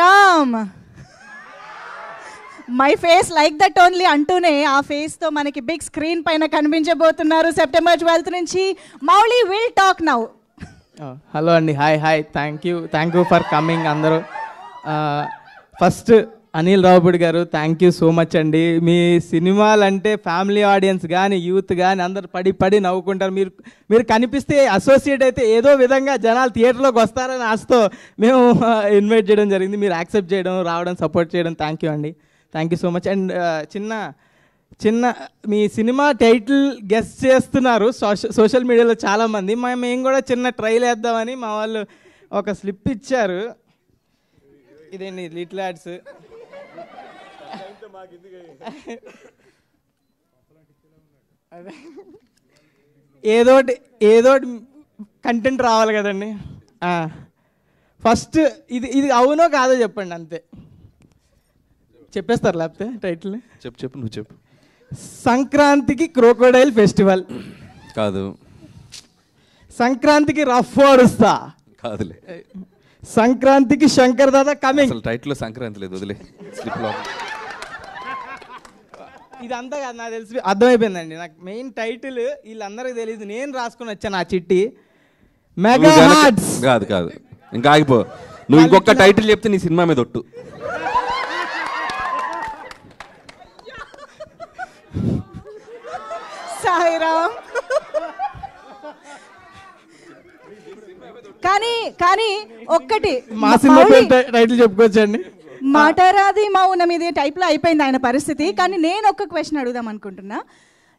Ram my face like that only అంటూనే ఆ ఫేస్తో మనకి బిగ్ స్క్రీన్ పైన కనిపించబోతున్నారు సెప్టెంబర్ 12 నుంచి. Mouli will talk now. Hello అండి, hi thank you for coming అందరూ. First Anil Ravipudi garu thank you so much అండి. మీ సినిమాలు అంటే ఫ్యామిలీ ఆడియన్స్ కానీ యూత్ కానీ అందరు పడి నవ్వుకుంటారు. మీరు కనిపిస్తే అసోసియేట్ అయితే ఏదో విధంగా జనాలు థియేటర్లోకి వస్తారని ఆశతో మేము ఇన్వైట్ చేయడం జరిగింది. మీరు యాక్సెప్ట్ చేయడం, రావడం, సపోర్ట్ చేయడం థ్యాంక్ యూ అండి. Thank you so much. And చిన్న మీ సినిమా టైటిల్ గెస్ చేస్తున్నారు సోషల్ మీడియాలో చాలామంది. మేము కూడా చిన్న ట్రైల్ వేద్దామని మా వాళ్ళు ఒక స్లిప్ ఇచ్చారు. ఇదేంటి లిటిల్ యాడ్స్. ఏదోటి కంటెంట్ రావాలి కదండి. ఫస్ట్ ఇది అవునో కాదో చెప్పండి, అంతే. చెప్పేస్తారు లేకపోతే టైటిల్. చెప్పు నువ్వు చెప్పు. సంక్రాంతికి క్రోకోడైల్ ఫెస్టివల్ కాదు. సంక్రాంతికి రఫ్ ఆడుస్తా కాదులే. సంక్రాంతికి శంకర్ దాదా కమింగ్. అసలు టైటిల్లో సంక్రాంతి లేదు, వదిలే. స్లిప్లో ఇదంతా కాదు, నాకు తెలిసి అర్థమైపోయిందండి. నాకు మెయిన్ టైటిల్ వీళ్ళందరికీ తెలియదు, నేను రాసుకుని వచ్చాను ఆ చిట్టి. Mega hearts. కాదు ఇంకా ఆగిపో. నువ్వు ఇంకొక టైటిల్ చెప్తే నీ సినిమా మీద ఒట్టు. సాయిరామ్. కానీ ఒక్కటి మా సినిమా టైటిల్ చెప్పుకోవచ్చండి. మాటరాది మౌనం ఇది టైప్లో అయిపోయింది ఆయన పరిస్థితి. కానీ నేను ఒక్క క్వశ్చన్ అడుగుదాం అనుకుంటున్నా.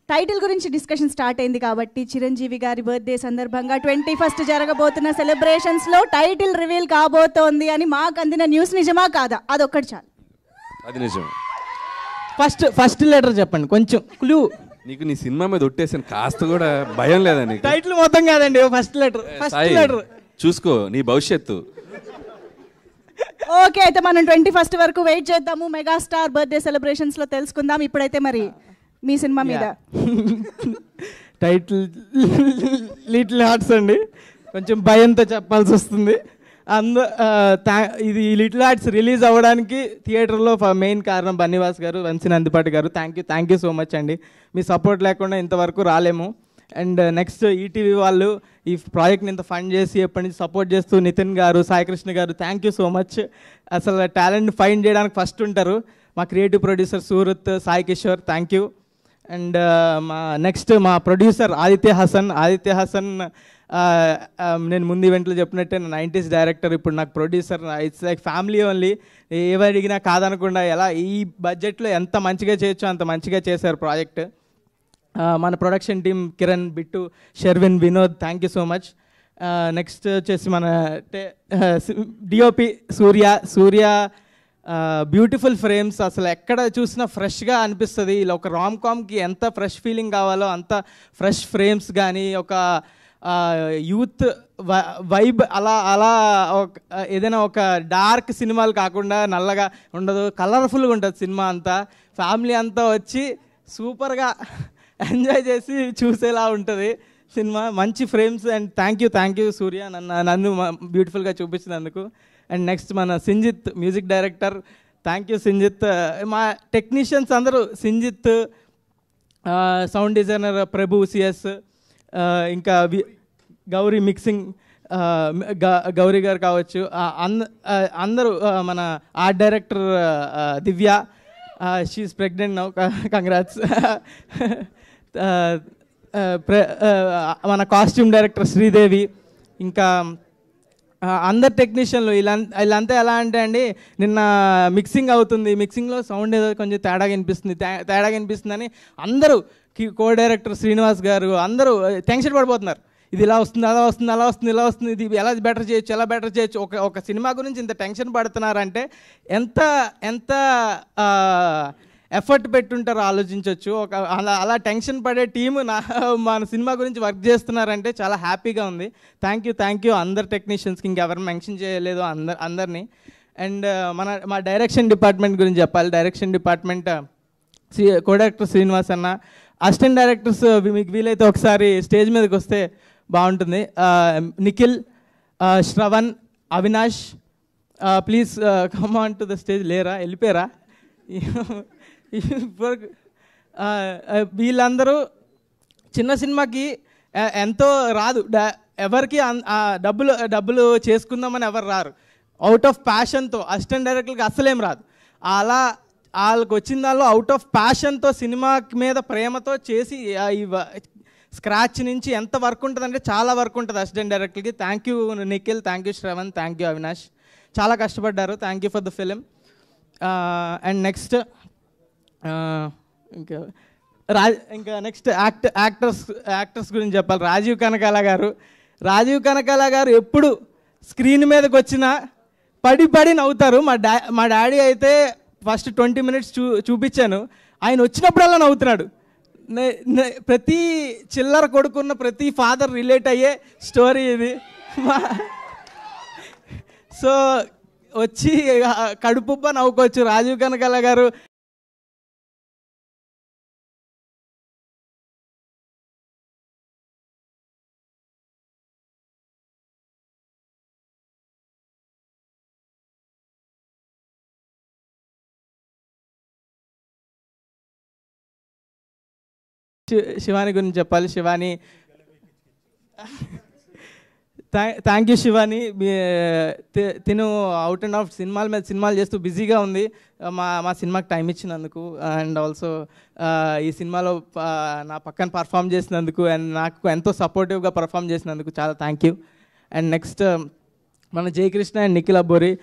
టైటిల్ గురించి డిస్కషన్ స్టార్ట్ అయింది కాబట్టి చిరంజీవి గారి బర్త్డే సందర్భంగా 21st జరగబోతున్న సెలబ్రేషన్స్లో టైటిల్ రివీల్ కాబోతోంది అని మాకు అందిన న్యూస్ నిజమా కాదా? అదొక్కటి చాలు. అది నిజం. ఫస్ట్ లెటర్ చెప్పండి, కొంచెం క్లూ. నీకు నీ సినిమా మీద ఒట్టేసాను, కాస్త కూడా భయం లేదా నీకు? టైటిల్ మొత్తం కాదండి, ఫస్ట్ లెటర్ చూసుకో నీ భవిష్యత్తు. ఓకే, అయితే మనం 21st వరకు వెయిట్ చేద్దాము. మెగాస్టార్ బర్త్డే సెలబ్రేషన్స్లో తెలుసుకుందాం. ఇప్పుడైతే మరి మీ సినిమా మీద టైటిల్ లిటిల్ హార్ట్స్ అండి. కొంచెం భయంతో చెప్పాల్సి వస్తుంది. ఇది లిటిల్ హార్ట్స్ రిలీజ్ అవ్వడానికి థియేటర్లో మెయిన్ కారణం బన్నీవాస్ గారు, వంశీ నందిపాటి గారు. థ్యాంక్ యూ సో మచ్ అండి. మీ సపోర్ట్ లేకుండా ఇంతవరకు రాలేము. అండ్ నెక్స్ట్ ఈటీవీ వాళ్ళు ఈ ప్రాజెక్ట్ని ఇంత ఫండ్ చేసి ఎప్పటి నుంచి సపోర్ట్ చేస్తూ నితిన్ గారు, సాయికృష్ణ గారు థ్యాంక్ యూ సో మచ్. అసలు టాలెంట్ ఫైండ్ చేయడానికి ఫస్ట్ ఉంటారు. మా creative producer Surat, Sai Kishore thank you. And next మా ప్రొడ్యూసర్ ఆదిత్య హసన్ నేను ముందు ఈవెంట్లో చెప్పినట్టే 90s డైరెక్టర్, ఇప్పుడు నాకు producer. It's like family only. ఏవి అడిగినా కాదనకుండా ఎలా ఈ బడ్జెట్లో ఎంత మంచిగా చేయొచ్చో అంత మంచిగా చేశారు ప్రాజెక్ట్. మన production team Kiran, Bittu, Sherwin, Vinod thank you so much. Next వచ్చేసి మన డిఓపి సూర్య బ్యూటిఫుల్ ఫ్రేమ్స్. అసలు ఎక్కడ చూసినా ఫ్రెష్గా అనిపిస్తుంది. ఇలా ఒక రామ్ కామ్కి ఎంత ఫ్రెష్ ఫీలింగ్ కావాలో అంత ఫ్రెష్ ఫ్రేమ్స్ కానీ, ఒక యూత్ వైబ్ అలా ఏదైనా ఒక డార్క్ సినిమాలు కాకుండా నల్లగా ఉండదు, కలర్ఫుల్గా ఉంటుంది సినిమా అంతా. ఫ్యామిలీ అంతా వచ్చి సూపర్గా ఎంజాయ్ చేసి చూసేలా ఉంటుంది సినిమా. మంచి ఫ్రేమ్స్. అండ్ థ్యాంక్ యూ సూర్య నన్ను బ్యూటిఫుల్గా చూపించినందుకు. అండ్ నెక్స్ట్ మన Sinjith music director, thank you Sinjith. మా టెక్నీషియన్స్ అందరూ సింజిత్, సౌండ్ డిజైనర్ ప్రభు సిఎస్, ఇంకా గౌరీ మిక్సింగ్ గౌరీ గారు కావచ్చు, అందరూ మన ఆర్ట్ డైరెక్టర్ దివ్య, షీఈస్ ప్రెగ్నెంట్ నౌ, కంగ్రాట్స్. మన కాస్ట్యూమ్ డైరెక్టర్ శ్రీదేవి, ఇంకా అందరు టెక్నీషియన్లు వీళ్ళంతా ఎలా అంటే అండి, నిన్న మిక్సింగ్ అవుతుంది, మిక్సింగ్లో సౌండ్ ఏదో కొంచెం తేడా కనిపిస్తుందని అందరూ కో డైరెక్టర్ శ్రీనివాస్ గారు అందరూ టెన్షన్ పడిపోతున్నారు. ఇది ఇలా వస్తుంది, అలా వస్తుంది, ఇది ఎలా బెటర్ చేయొచ్చు. ఒక సినిమా గురించి ఇంత టెన్షన్ పడుతున్నారంటే ఎంత ఎఫర్ట్ పెట్టుంటారో ఆలోచించవచ్చు. అలా టెన్షన్ పడే టీము మన సినిమా గురించి వర్క్ చేస్తున్నారంటే చాలా హ్యాపీగా ఉంది. థ్యాంక్ యూ అందరు టెక్నీషియన్స్కి, ఇంకెవరిని మెన్షన్ చేయలేదు అందరినీ. అండ్ మా డైరెక్షన్ డిపార్ట్మెంట్ గురించి చెప్పాలి. Direction department co director Srinivas అన్న, అసిస్టెంట్ డైరెక్టర్స్ మీకు వీలైతే ఒకసారి స్టేజ్ మీదకి వస్తే బాగుంటుంది. Nikhil, Shravan, Avinash, please come on to the stage. లేరా, వెళ్ళిపోయారా? వీళ్ళందరూ చిన్న సినిమాకి ఎంతో రాదు, ఎవరికి డబ్బులు చేసుకుందామని ఎవరు రారు. అవుట్ ఆఫ్ ప్యాషన్తో అసిస్టెంట్ డైరెక్టర్కి అస్సలేం రాదు. అలా వాళ్ళకి వచ్చిన దానిలో అవుట్ ఆఫ్ ప్యాషన్తో సినిమా మీద ప్రేమతో చేసి స్క్రాచ్ నుంచి ఎంత వర్క్ ఉంటుందంటే చాలా వర్క్ ఉంటుంది అసిస్టెంట్ డైరెక్టర్కి. Thank you Nikhil, thank you Shravan, thank you Avinash, చాలా కష్టపడ్డారు. Thank you for the film. And next ఇంకా నెక్స్ట్ యాక్టర్స్ గురించి చెప్పాలి. రాజీవ్ కనకాల గారు ఎప్పుడు స్క్రీన్ మీదకి వచ్చినా పడి నవ్వుతారు. మా డాడీ అయితే ఫస్ట్ 20 minutes చూపించాను, ఆయన వచ్చినప్పుడల్లా నవ్వుతున్నాడు. ప్రతి చిల్లర కొడుకున్న ప్రతి ఫాదర్ రిలేట్ అయ్యే స్టోరీ ఇది. సో వచ్చి కడుపుబ్బ నవ్వుకోవచ్చు. రాజీవ్ కనకాల గారు శివాని గురించి చెప్పాలి. Shivani, thank you Shivani. తిను అవుట్ అండ్ ఆఫ్ సినిమాలు చేస్తూ బిజీగా ఉంది. మా సినిమాకి టైం ఇచ్చినందుకు అండ్ ఆల్సో ఈ సినిమాలో నా పక్కన పర్ఫామ్ చేసినందుకు అండ్ నాకు ఎంతో సపోర్టివ్గా పర్ఫామ్ చేసినందుకు చాలా థ్యాంక్ యూ. అండ్ నెక్స్ట్ మన జయకృష్ణ అండ్ నిఖిల్ అబ్బోరి.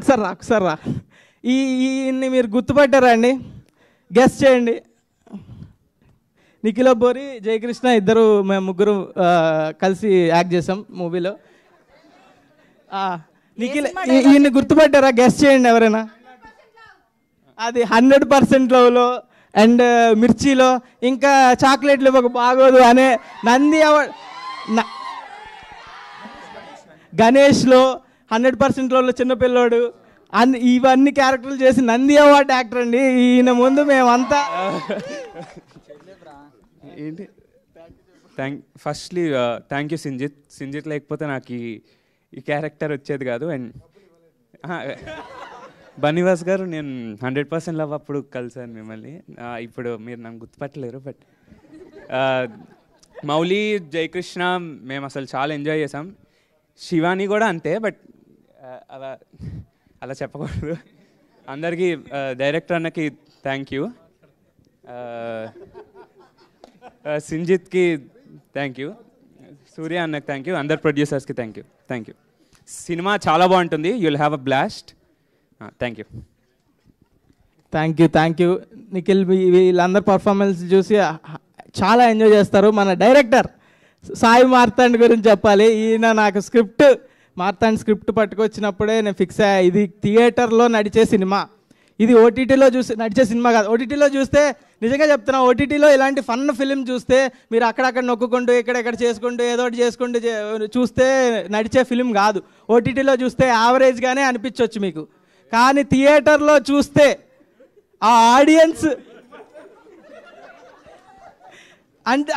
ఒకసారి రా. ఈయన్ని మీరు గుర్తుపట్టారా అండి? గెస్ చేయండి. నిఖిల్ అబ్బోరి, జయకృష్ణ ఇద్దరు, మేము ముగ్గురు కలిసి యాక్ట్ చేసాం మూవీలో. నిఖిల్, ఈయన్ని గుర్తుపట్టారా? గెస్ చేయండి ఎవరైనా. అది 100% లవ్లో అండ్ మిర్చిలో, ఇంకా చాక్లెట్లు ఇవ్వక బాగోదు అనే నంది అవార్డ్, గణేష్లో 100% లవ్లో చిన్నపిల్లోడు, ఇవన్నీ క్యారెక్టర్లు చేసి నంది అవార్డ్ యాక్టర్ అండి ఈయన. ముందు మేమంతా ఏంటి ఫస్ట్లీ థ్యాంక్ యూ సింజిత్ లేకపోతే నాకు ఈ క్యారెక్టర్ వచ్చేది కాదు. అండ్ బనివాస్ గారు, నేను 100% లవ్ అప్పుడు కలిసాను మిమ్మల్ని. ఇప్పుడు మీరు నన్ను గుర్తుపట్టలేరు, బట్ మౌలి, జయకృష్ణ మేము అసలు చాలా ఎంజాయ్ చేసాం. శివాని కూడా అంతే, బట్ అలా చెప్పకూడదు. అందరికీ డైరెక్టర్ అన్నకి థ్యాంక్ యూ, సింజిత్కి థ్యాంక్ యూ, సూర్య అన్నకి థ్యాంక్ యూ, అందరు ప్రొడ్యూసర్స్కి థ్యాంక్ యూ. సినిమా చాలా బాగుంటుంది. You will have a blast. Thank you Nikhil. వీళ్ళందరూ పర్ఫార్మెన్స్ చూసి చాలా ఎంజాయ్ చేస్తారు. మన డైరెక్టర్ సాయి మార్తాండ్ గురించి చెప్పాలి. ఈయన నాకు మార్తాండ్ స్క్రిప్ట్ పట్టుకొచ్చినప్పుడే నేను ఫిక్స్ అయ్యా, ఇది థియేటర్లో నడిచే సినిమా, ఇది ఓటీటీలో నడిచే సినిమా కాదు. ఓటీటీలో చూస్తే, నిజంగా చెప్తున్నా, ఓటీటీలో ఇలాంటి ఫన్ ఫిలిం చూస్తే మీరు అక్కడక్కడ నొక్కుంటూ ఇక్కడెక్కడ చేసుకుంటూ ఏదో ఒకటి చేసుకుంటూ చూస్తే నడిచే ఫిలిం కాదు. ఓటీటీలో చూస్తే యావరేజ్గానే అనిపించవచ్చు మీకు, కానీ థియేటర్లో చూస్తే ఆ ఆడియన్స్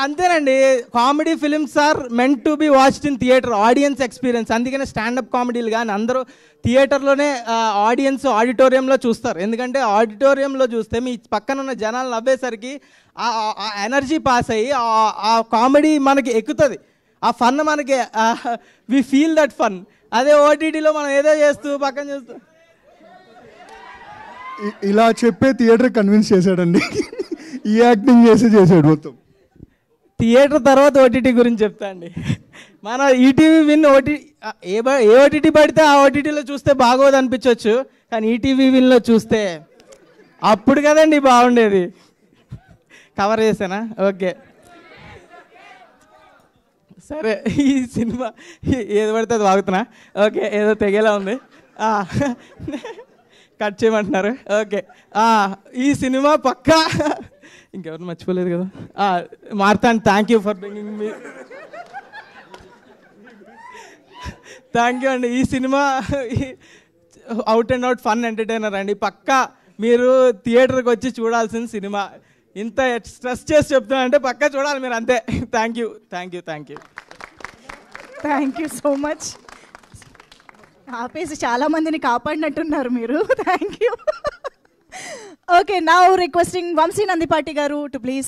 అంతేనండి. Comedy films are meant to be watched in theatre, audience experience. అందుకనే స్టాండప్ కామెడీలు కానీ అందరూ థియేటర్లోనే ఆడిటోరియంలో చూస్తారు. ఎందుకంటే ఆడిటోరియంలో చూస్తే మీ పక్కన ఉన్న జనాలు నవ్వేసరికి ఆ ఎనర్జీ పాస్ అయ్యి ఆ కామెడీ మనకి ఎక్కుతుంది, ఆ ఫన్ మనకి, వి ఫీల్ దట్ ఫన్. అదే ఓటీటీలో మనం ఏదో చేస్తూ పక్కన చూస్తూ ఇలా చెప్పే థియేటర్ కన్విన్స్ చేశాడండి. ఈ యాక్టింగ్ చేసాడు మొత్తం. థియేటర్ తర్వాత ఓటీటీ గురించి చెప్తా అండి. మన ఈటీవీ విన్ ఏ ఓటీటీ పడితే ఆ ఓటీటీలో చూస్తే బాగోదు అనిపించవచ్చు, కానీ ఈటీవీ విన్లో చూస్తే అప్పుడు కదండి బాగుండేది. కవర్ చేసానా? ఓకే, సరే. ఈ సినిమా ఏది పడితే అది వాగుతున్నా. ఓకే, ఏదో తెగేలా ఉంది, కట్ చేయమంటున్నారు. ఓకే, ఈ సినిమా పక్కా ఇంకెవరు మర్చిపోలేదు కదా. Martand, thank you for bringing me. Thank you అండి. ఈ cinema out and out fun entertainer అండి. పక్కా మీరు థియేటర్కి వచ్చి చూడాల్సిన సినిమా. ఇంత స్ట్రెస్ చేసి చెప్తున్నా అంటే పక్కా చూడాలి మీరు, అంతే. Thank you so much. ఆపేసి చాలా మందిని కాపాడినట్టున్నారు మీరు. Thank you. Okay, now requesting Vamsi Nandipati గారు టు ప్లీజ్